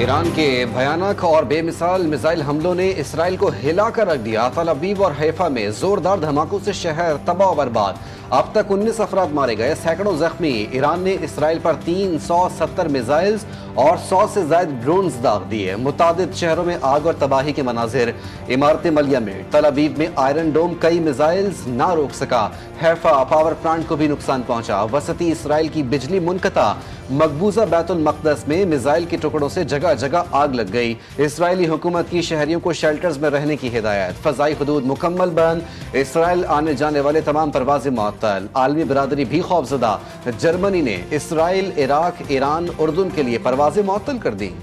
Iran के भयानक और बेमिसाल मिसाइल हमलों ने इसराइल को हिलाकर रख दिया। तल अवीव और हैफा में जोरदार धमाकों से शहर तबाह बर्बाद। अब तक 19 अफराद मारे गए, सैकड़ों जख्मी। ईरान ने इसराइल पर 370 मिसाइल्स और 100 से ज्यादा ड्रोन्स दाग दिए। मुतादिद शहरों में आग और तबाही के मनाजिर। इमारत मलिया में, तल अवीव में आयरन डोम कई मिसाइल्स ना रोक सका। हैफा पावर प्लांट को भी नुकसान पहुंचा। वसती इसराइल की बिजली मुनक़ता। मकबूजा बैतुल मक़दस में मिसाइल के टुकड़ों से जगह जगह आग लग गई। इसराइली हुकूमत की शहरियों को शेल्टर्स में रहने की हिदायत। फ़ज़ाई हुदूद मुकम्मल बंद। इसराइल आने जाने वाले तमाम परवाज़ें मुअत्तल। आलमी बिरादरी भी खौफज़दा। जर्मनी ने इसराइल, इराक, ईरान, उर्दून के लिए परवाज़ें मुअत्तल कर दी।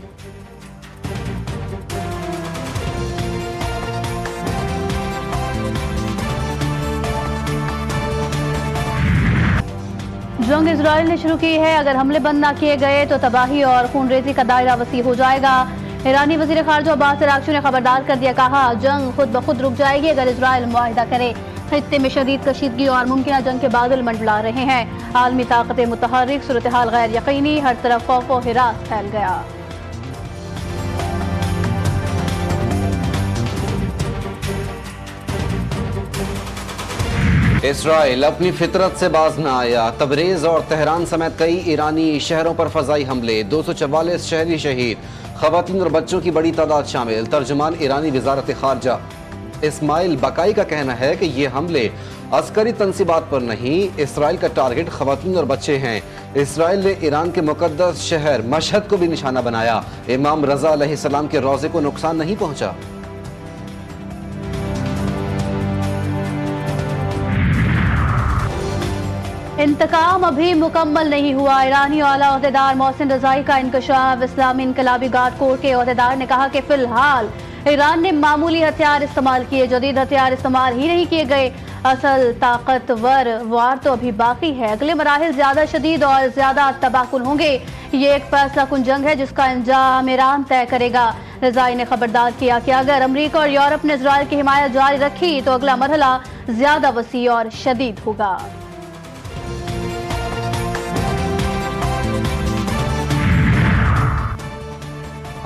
जंग इजराइल ने शुरू की है। अगर हमले बंद न किए गए तो तबाही और खूनरेजी का दायरा वसी हो जाएगा। ईरानी वज़ीर ख़ारजा अब्बास अराग़ची ने खबरदार कर दिया, कहा जंग खुद ब खुद रुक जाएगी अगर इजराइल मुआहिदा करे। खित्ते में शदीद कशीदगी और मुमकिन जंग के बादल मंडला रहे हैं। आलमी ताकतें मुतहर्रिक, सूरत हाल गैर यकीनी, हर तरफ खौफ व हिरास फैल गया। इसराइल अपनी फितरत से बाज न आया। तबरेज और तेहरान समेत कई ईरानी शहरों पर फजाई हमले। 244 शहरी शहीद, खवातीन और बच्चों की बड़ी तादाद शामिल। तर्जुमान ईरानी वजारत खारजा इस्माइल बकाई का कहना है कि ये हमले अस्करी तंसीबात पर नहीं, इसराइल का टारगेट खवातीन और बच्चे हैं। इसराइल ने ईरान के मुकद्दस शहर मशहद को भी निशाना बनाया। इमाम रजा अलैहिस्सलाम के रोजे को नुकसान नहीं पहुंचा। इंतकाम अभी मुकम्मल नहीं हुआ। ईरानी आला ओहदेदार मोहसिन रजाई का इंकशाफ। इस्लामी इनकलाबी गार्ड कोर के ओहदेदार ने कहा कि फिलहाल ईरान ने मामूली हथियार इस्तेमाल किए, जदीद हथियार इस्तेमाल ही नहीं किए गए। असल ताकतवर वार तो अभी बाकी है। अगले मराहिल ज्यादा शदीद और ज्यादा तबाहकुन होंगे। ये एक फैसला कुन जंग है जिसका अंजाम ईरान तय करेगा। रजाई ने खबरदार किया कि अगर अमरीका और यूरोप ने इजराइल की हिमायत जारी रखी तो अगला मरहला ज्यादा वसी और शदीद होगा।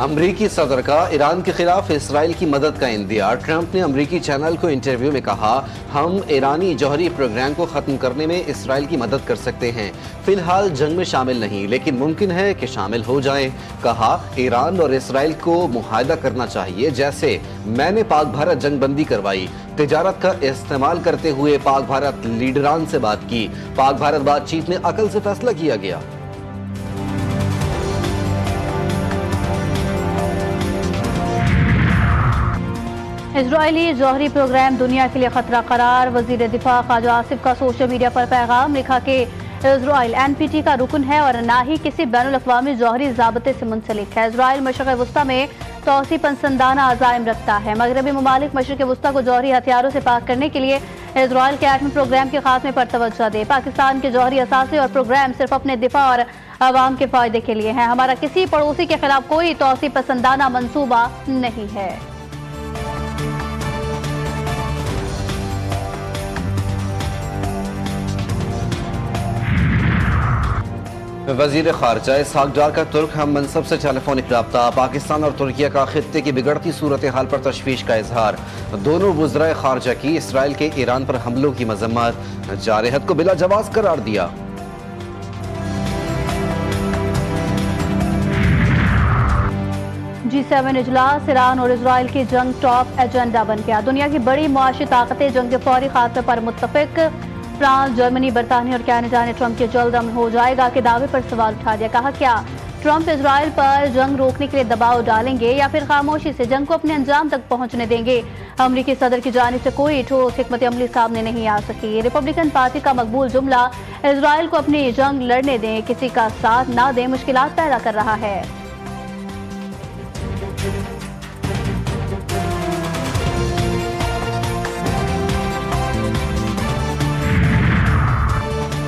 अमरीकी सदर का ईरान के खिलाफ इसराइल की मदद का इंदिया। ट्रंप ने अमरीकी चैनल को इंटरव्यू में कहा, हम ईरानी जौहरी प्रोग्राम को खत्म करने में इसराइल की मदद कर सकते हैं। फिलहाल जंग में शामिल नहीं, लेकिन मुमकिन है कि शामिल हो जाएं। कहा, ईरान और इसराइल को मुआहदा करना चाहिए, जैसे मैंने पाक भारत जंग बंदी करवाई। तिजारत का इस्तेमाल करते हुए पाक भारत लीडरान से बात की। पाक भारत बातचीत में अकल से फैसला किया गया। इजरायली जौहरी प्रोग्राम दुनिया के लिए खतरा करार। वजीर दिफा ख्वाजा आसिफ का सोशल मीडिया पर पैगाम लिखा कि इजराइल NPT का रुकन है और ना ही किसी बैनुल अक़वामी जौहरी ज़ाबते से मुंसलिक है। इजराइल मशरिक़ वस्ता में तौसी पसंदाना अज़ाइम रखता है। मगरबी ममालिक मशरिक़ वस्ता को जौहरी हथियारों से पाक करने के लिए इजराइल के एटमी प्रोग्राम के खात्मे पर तवज्जो दे। पाकिस्तान के जौहरी असासे और प्रोग्राम सिर्फ अपने दिफा और आवाम के फायदे के लिए है। हमारा किसी पड़ोसी के खिलाफ कोई तौसी पसंदाना मंसूबा नहीं है। वजीर खारजा इसहाक डार का तुर्क हम मनसब से टेलीफोनिक रब्ता। पाकिस्तान और तुर्किया का खित्ते की बिगड़ती सूरत हाल पर तशवीश का इजहार। दोनों वज़राए खारजा की इसराइल के ईरान पर हमलों की मजम्मत। जारहत को बिला जवाज करार दिया। G7 इजलास, ईरान और इसराइल की जंग टॉप एजेंडा बन गया। दुनिया की बड़ी मुआशी ताकतें जंग के फौरी खात्मे पर मुत्तफिक। फ्रांस, जर्मनी, बरतानिया और कनाडा ने ट्रंप के जल्द अमल हो जाएगा के दावे पर सवाल उठा दिया। कहा, क्या ट्रंप इजराइल पर जंग रोकने के लिए दबाव डालेंगे या फिर खामोशी से जंग को अपने अंजाम तक पहुंचने देंगे। अमरीकी सदर की जानिब से कोई ठोस हिकमत अमली सामने नहीं आ सकी। रिपब्लिकन पार्टी का मकबूल जुमला इजराइल को अपनी जंग लड़ने दें, किसी का साथ ना दें, मुश्किलात पैदा कर रहा है।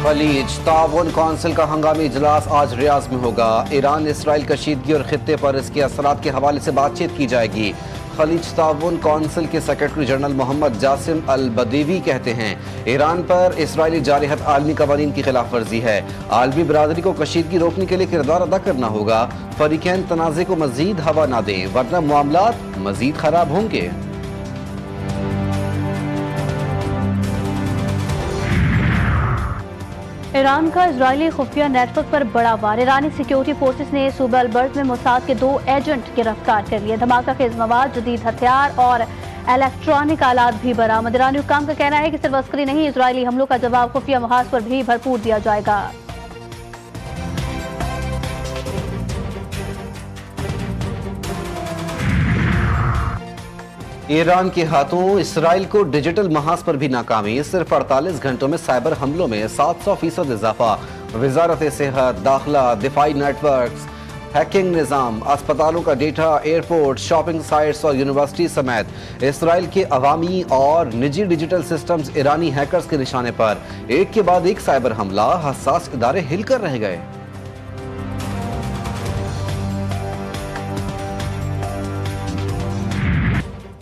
खलीज ताउन कौंसिल का हंगामी इजलास आज रियाज में होगा। ईरान इसराइल कशीदगी और खित्ते पर इसके असरात के हवाले से बातचीत की जाएगी। खलीज ताउन कौंसिल के सेक्रेटरी जनरल मोहम्मद जासिम अल बदेवी कहते हैं ईरान पर इसराइली जारिहत आलमी कवानीन की खिलाफ वर्जी है। आलमी बरादरी को कशीदगी रोकने के लिए किरदार अदा करना होगा। फरीकैन तनाज़े को मजीद हवा ना दें वरना मामलात मजीद खराब होंगे। ईरान का इजरायली खुफिया नेटवर्क पर बड़ा वार। ईरानी सिक्योरिटी फोर्सेस ने सूबा अलबर्ट में मोसाद के 2 एजेंट गिरफ्तार कर लिए। धमाका खेज मवाद, जदीद हथियार और इलेक्ट्रॉनिक आलात भी बरामद। ईरानी हुक्काम का कहना है कि सिर्फ अस्करी नहीं, इजरायली हमलों का जवाब खुफिया महाज पर भी भरपूर दिया जाएगा। ईरान के हाथों इसराइल को डिजिटल महाज पर भी नाकामी। सिर्फ 48 घंटों में साइबर हमलों में 700% इजाफा। वजारत सेहत, दाखिला, दिफाई नेटवर्क्स, हैकिंग निज़ाम, अस्पतालों का डेटा, एयरपोर्ट, शॉपिंग साइट्स और यूनिवर्सिटी समेत इसराइल के अवामी और निजी डिजिटल सिस्टम्स ईरानी हैकर्स के निशाने पर। एक के बाद एक साइबर हमला, हसास इदारे हिलकर रह गए।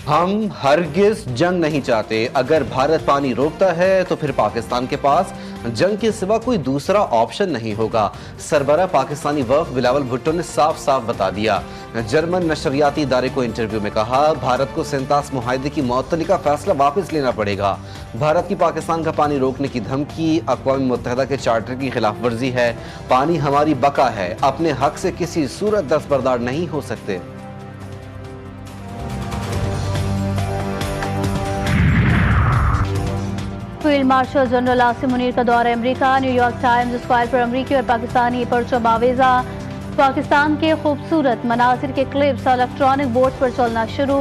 हम हरगिज जंग नहीं चाहते। अगर भारत पानी रोकता है तो फिर पाकिस्तान के पास जंग के सिवा कोई दूसरा ऑप्शन नहीं होगा। सरबरा पाकिस्तानी वफ़द बिलावल भुट्टो ने साफ साफ बता दिया। जर्मन नशरियाती इदारे को इंटरव्यू में कहा भारत को सेंतास मुआहदे की मुअत्तली का फैसला वापस लेना पड़ेगा। भारत की पाकिस्तान का पानी रोकने की धमकी अक़वाम मुत्तहिदा के चार्टर की खिलाफ वर्जी है। पानी हमारी बका है, अपने हक से किसी सूरत दस्तबरदार नहीं हो सकते। Field marshal general Asim Munir का दौरा अमेरिका। न्यूयॉर्क टाइम्स स्क्वायर पर अमरीकी और पाकिस्तानी परचम आवेजा। पाकिस्तान के खूबसूरत मनासिर के क्लिप्स इलेक्ट्रॉनिक बोर्ड पर चलना शुरू।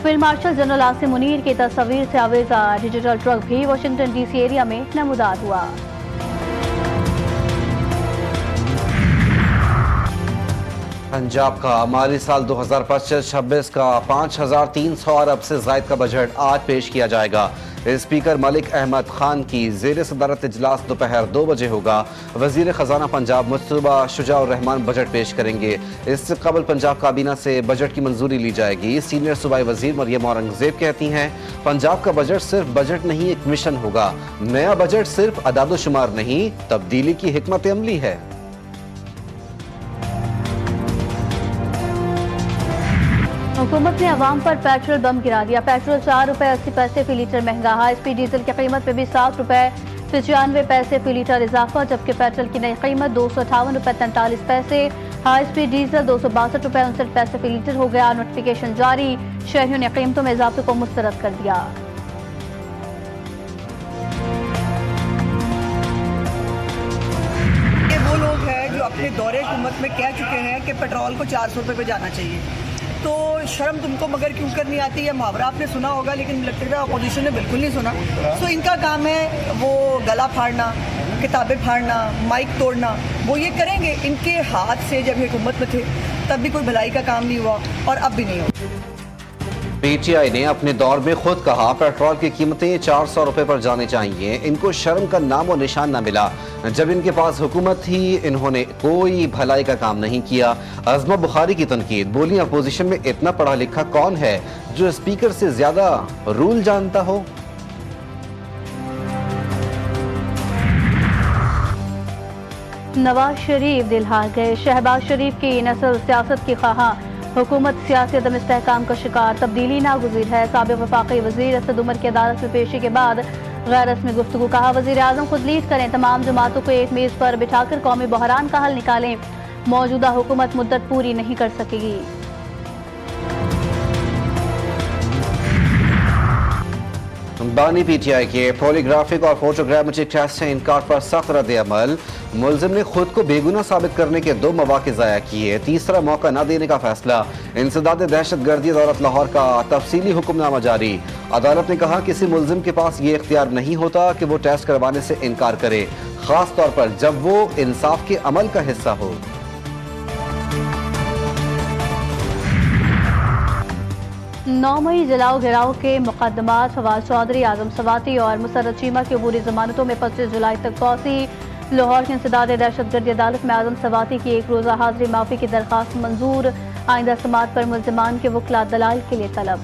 Field marshal general Asim Munir की तस्वीर से आवेजा डिजिटल ट्रक भी वाशिंगटन DC एरिया में नमूदार हुआ। पंजाब का माली साल 2025-26 का 5,300 अरब से जायद का बजट आज पेश किया जाएगा। स्पीकर मलिक अहमद खान की जेर सदारत इजलास दोपहर 2 बजे होगा। वजीर खजाना पंजाब मुस्तफा शुजाउर रहमान बजट पेश करेंगे। इससे कबल पंजाब काबीना से बजट की मंजूरी ली जाएगी। सीनियर सूबाई वजीर मरियम औरंगजेब कहती हैं पंजाब का बजट सिर्फ बजट नहीं, एक मिशन होगा। नया बजट सिर्फ अदादोशुमार नहीं, तब्दीली की हिकमत अमली है। हुकूमत ने अवाम पर पेट्रोल बम गिरा दिया। पेट्रोल 4 रुपए 80 पैसे फी लीटर महंगा। हाई स्पीड डीजल की कीमत में भी 7 रुपए 95 पैसे फी लीटर इजाफा, जबकि पेट्रोल की नई कीमत 258 रुपए 43 पैसे। हाई स्पीड डीजल 262 रुपए 59 पैसे फी लीटर हो गया। नोटिफिकेशन जारी, शहरियों ने कीमतों में इजाफे को मुस्तरद कर दिया। ये वो लोग हैं जो अपने दौरे हुकूमत में कह चुके हैं कि पेट्रोल को 400 रुपए पे जाना चाहिए। तो शर्म तुमको मगर क्यों करनी आती है? मुहावरा आपने सुना होगा, लेकिन लगता है अपोजिशन ने बिल्कुल नहीं सुना। तो इनका काम है वो गला फाड़ना, किताबें फाड़ना, माइक तोड़ना, वो ये करेंगे। इनके हाथ से जब ये हुकूमत में थे तब भी कोई भलाई का काम नहीं हुआ और अब भी नहीं हुआ। PTI ने अपने दौर में खुद कहा पेट्रोल की कीमतें 400 रुपए पर जाने चाहिए। इनको शर्म का नाम और निशान न मिला। जब इनके पास हुकूमत थी इन्होंने कोई भलाई का काम नहीं किया। अज़मा बुखारी की तनकीद, बोली अपोजिशन में इतना पढ़ा लिखा कौन है जो स्पीकर से ज्यादा रूल जानता हो। नवाज शरीफ दिल हार गए। शहबाज शरीफ की नस्ल सियासत की ख्वाहा, हुकूमत सियासी अदम इस्तेहकाम का शिकार, तब्दीली नागुज़ीर है। साबिक़ वफाकी वज़ीर असद उमर की अदालत में पेशी के बाद गैर रस्मी गुफ्तगू, कहा वज़ीर आज़म खुद लीड करें, तमाम जमातों को एक मेज़ पर बिठाकर कौमी बहरान का हल निकालें। मौजूदा हुकूमत मुद्दत पूरी नहीं कर सकेगी। बानी PTI के पॉलीग्राफिक और फोटोग्रामेट्रिक टेस्ट से इनकार पर सख्त रद्द अमल। मुलजिम ने खुद को बेगुनाह साबित करने के 2 मौके ज़ाया किए, तीसरा मौका न देने का फैसला। इंसदाद दहशत गर्दी अदालत लाहौर का तफसीली हुक्मनामा जारी। अदालत ने कहा किसी मुलजिम के पास ये इख्तियार नहीं होता कि वो टेस्ट करवाने से इनकार करे, खास तौर पर जब वो इंसाफ के अमल का हिस्सा हो। 9 मई जलाओ घिराव के मुकदमात फवाद चौधरी, आजम सवाती और मुसर्रत चीमा की अबूरी जमानतों में 25 जुलाई तक तोसी। लाहौर की इंसदाद दहशतगर्दी अदालत में आजम सवाती की 1 रोज़ा हाजिरी माफी की दरख्वास्त मंजूर। आइंदा समात पर मुल्जिमान के वकला दलाल के लिए तलब।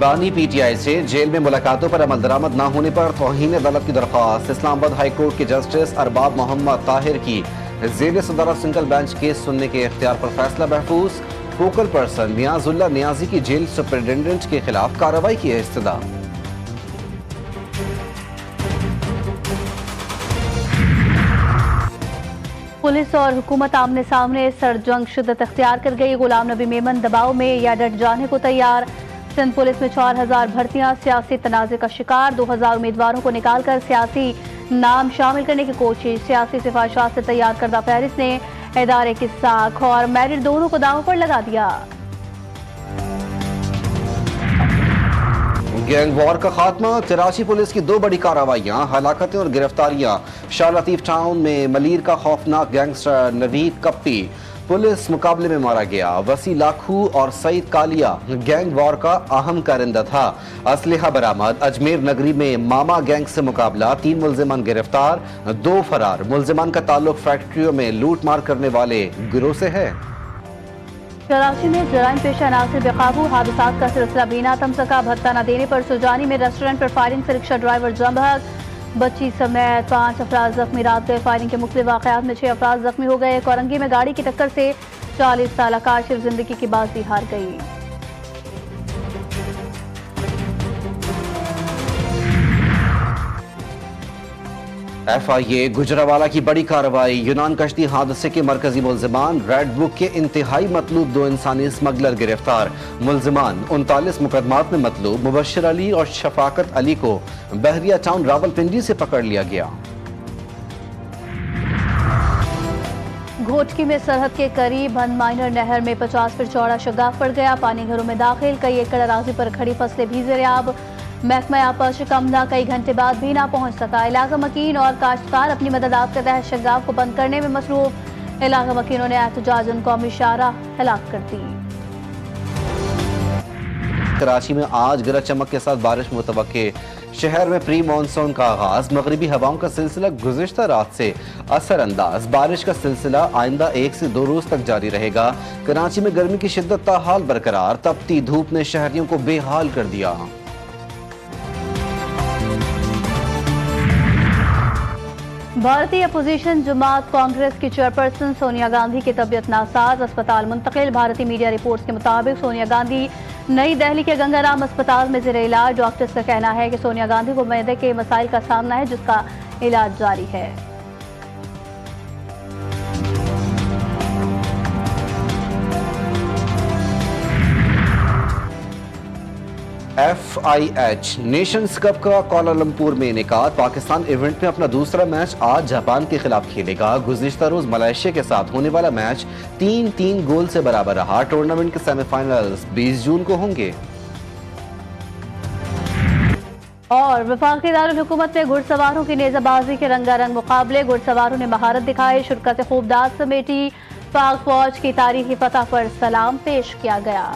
बानी पीटीआई से जेल में मुलाकातों पर अमल दरामद न होने पर तौहीन अदालत की दरख्वास्त। इस्लामाबाद हाई कोर्ट के जस्टिस अरबाब मोहम्मद ताहिर की जेल सदरत सिंगल बेंच केस सुनने के इख्तियार पर फैसला महफूज। फोकल पर्सन नियाजुल्ला नियाजी की जेल सुपरिटेंडेंट के खिलाफ कार्रवाई की इस्तदा। पुलिस और हुकूमत आमने सामने सरजंग शिद्दत अख्तियार कर गई। गुलाम नबी मेमन दबाव में या डट जाने को तैयार। सिंध पुलिस में 4000 भर्तियां सियासी तनाज़े का शिकार। 2000 उम्मीदवारों को निकालकर सियासी नाम शामिल करने की कोशिश। सियासी सिफारिशात से तैयार करदा फहरिस्त ने इदारे की साख और मेरिट दोनों को दांव पर लगा दिया। गैंग वॉर का खात्मा। कराची पुलिस की 2 बड़ी कार्रवाइयां, हलाकतें और गिरफ्तारियां। शाह लतीफ टाउन में मलीर का खौफनाक गैंगस्टर नवीद कप्पी पुलिस मुकाबले में मारा गया। वसी लाखू और सईद कालिया गैंग वॉर का अहम कारिंदा था। असलहा बरामद। अजमेर नगरी में मामा गैंग से मुकाबला। 3 मुल्जिमान गिरफ्तार, 2 फरार। मुल्जिमान का ताल्लुक फैक्ट्रियों में लूट मार करने वाले गिरोह से है। कराची में जराइम पेशा अनासर बेकाबू। हादसात का सिलसिला बीना थम सका। भत्ता न देने पर सुजानी में रेस्टोरेंट पर फायरिंग से रिक्शा ड्राइवर जम बहक। बच्ची समेत 5 अफराद जख्मी। रात गए फायरिंग के मुख्तलिफ वाक़यात में 6 अफराद जख्मी हो गए। कोरंगी में गाड़ी की टक्कर से 40 साल काशिफ जिंदगी की बाजी हार गई। FIA गुजरावाला की बड़ी कार्रवाई। यूनान कश्ती हादसे के मरकजी मुल्जिमान रेड बुक के इंतहाई मतलूब 2 इंसानी स्मगलर गिरफ्तार। मुल्जिमान 39 मुकदमात में मतलूब मुबश्शिर अली और शफाकत अली को बहरिया टाउन रावलपिंडी से पकड़ लिया गया। घोटकी में सरहद के करीब बंद माइनर नहर में 50 फीट चौड़ा शगाफ पड़ गया। पानी घरों में दाखिल। कई एकड़ अराजी पर खड़ी फसलें भी ज़ेर-ए-आब। महकमा आपा शिकमदा कई घंटे बाद भी ना पहुंच सका। इलाका मकीन और काश्तकार अपनी मददात के तहत शगाफ को बंद करने में मसरूफ। इलाका मकीनों ने एहतजाजन कौमी शाहराह हलाक कर दी। कराची में आज गरज चमक के साथ बारिश मुतवक्के। शहर में प्री मानसून का आगाज। मगरिबी हवाओं का सिलसिला गुज़िश्ता रात से असरअंदाज। बारिश का सिलसिला आइंदा 1 से 2 रोज तक जारी रहेगा। कराची में गर्मी की शिद्दत ताहाल बरकरार। तपती धूप ने शहरियों को बेहाल कर दिया। भारतीय अपोजिशन जमात कांग्रेस की चेयरपर्सन सोनिया गांधी की तबीयत नासाज। अस्पताल मुंतकिल। भारतीय मीडिया रिपोर्ट्स के मुताबिक सोनिया गांधी नई दिल्ली के गंगाराम अस्पताल में ज़ेर इलाज। डॉक्टर्स का कहना है कि सोनिया गांधी को मैदे के मसाइल का सामना है, जिसका इलाज जारी है। FIH नेशंस कप का कोलालमपुर में इनेकाद। पाकिस्तान इवेंट में अपना दूसरा मैच आज जापान के खिलाफ खेलेगा। गुज़िश्ता रोज मलेशिया के साथ होने वाला मैच 3-3 गोल से बराबर रहा। टूर्नामेंट के सेमीफाइनल्स 20 जून को होंगे। और वफाकी दारुल हुकूमत में घुड़सवारों की नेजाबाजी के रंगारंग मुकाबले। घुड़सवारों ने महारत दिखाई। शुरकत खूबदाद समेटी। पाक फौज की तारीखी फतह पर सलाम पेश किया गया।